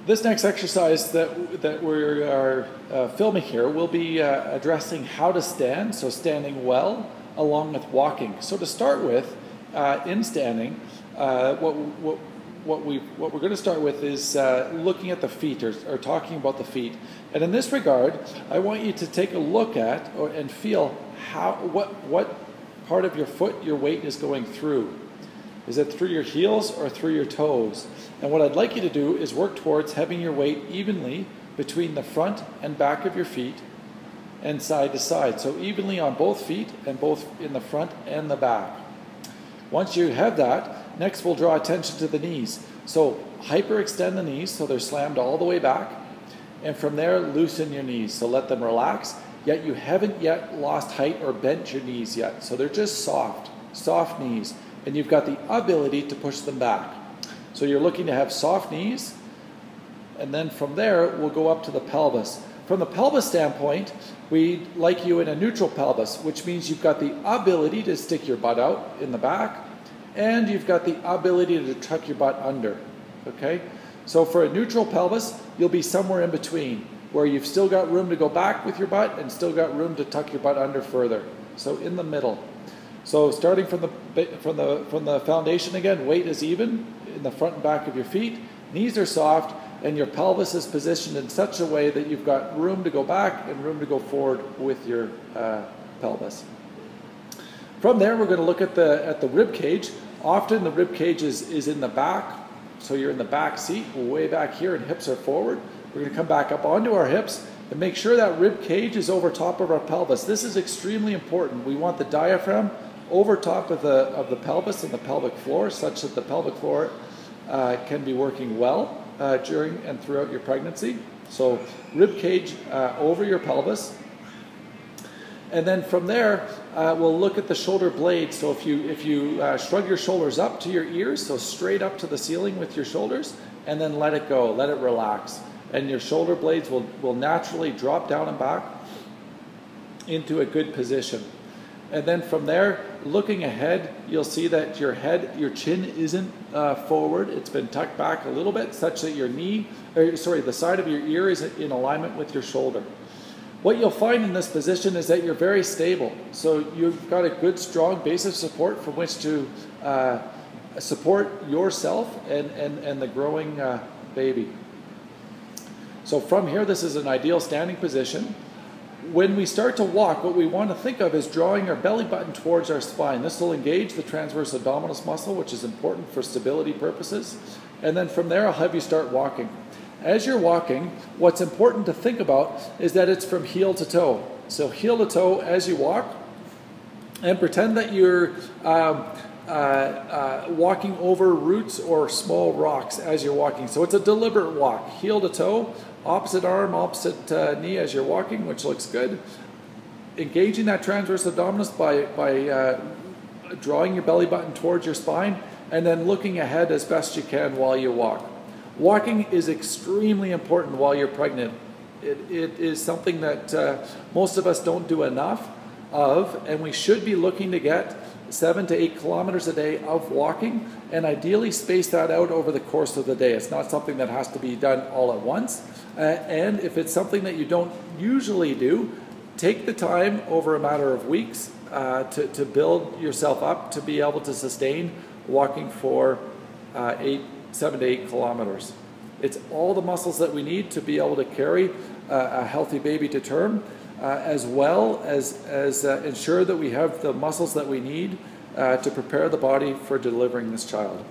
This next exercise that we are filming here will be addressing how to stand, so standing well, along with walking. So to start with, in standing, what we're going to start with is looking at the feet, or talking about the feet. And in this regard, I want you to take a look at and feel what part of your foot your weight is going through. Is it through your heels or through your toes? And what I'd like you to do is work towards having your weight evenly between the front and back of your feet and side to side. So evenly on both feet and both in the front and the back. Once you have that, next we'll draw attention to the knees. So hyperextend the knees so they're slammed all the way back. And from there, loosen your knees. So let them relax, yet you haven't yet lost height or bent your knees yet. So they're just soft knees. And you've got the ability to push them back. So you're looking to have soft knees, and then from there we'll go up to the pelvis. From the pelvis standpoint, we like you in a neutral pelvis, which means you've got the ability to stick your butt out in the back, and you've got the ability to tuck your butt under. Okay? So for a neutral pelvis, you'll be somewhere in between, where you've still got room to go back with your butt and still got room to tuck your butt under further. So in the middle. So starting from the foundation again, weight is even in the front and back of your feet, knees are soft, and your pelvis is positioned in such a way that you've got room to go back and room to go forward with your pelvis. From there, we're going to look at the rib cage. Often the rib cage is in the back, so you're in the back seat, way back here, and hips are forward. We're going to come back up onto our hips and make sure that rib cage is over top of our pelvis. This is extremely important. We want the diaphragm over top of the pelvis and the pelvic floor, such that the pelvic floor can be working well during and throughout your pregnancy. So rib cage over your pelvis. And then from there, we'll look at the shoulder blades. So if you shrug your shoulders up to your ears, so straight up to the ceiling with your shoulders, and then let it go, let it relax. And your shoulder blades will naturally drop down and back into a good position. And then from there, looking ahead, you'll see that your chin isn't forward. It's been tucked back a little bit, such that the side of your ear is in alignment with your shoulder. What you'll find in this position is that you're very stable. So you've got a good, strong base of support from which to support yourself and the growing baby. So from here, this is an ideal standing position. When we start to walk, what we want to think of is drawing our belly button towards our spine. This will engage the transverse abdominis muscle, which is important for stability purposes. And then from there, I'll have you start walking. As you're walking, what's important to think about is that it's from heel to toe. So heel to toe as you walk, and pretend that you're walking over roots or small rocks as you're walking. So it's a deliberate walk, heel to toe, opposite arm, opposite knee as you're walking, which looks good. Engaging that transverse abdominis by drawing your belly button towards your spine, and then looking ahead as best you can while you walk. Walking is extremely important while you're pregnant. It is something that most of us don't do enough of, and we should be looking to get 7 to 8 kilometers a day of walking, and ideally space that out over the course of the day. It's not something that has to be done all at once. And if it's something that you don't usually do, take the time over a matter of weeks to build yourself up to be able to sustain walking for 7 to 8 kilometers. It's all the muscles that we need to be able to carry a healthy baby to term, as well as ensure that we have the muscles that we need to prepare the body for delivering this child.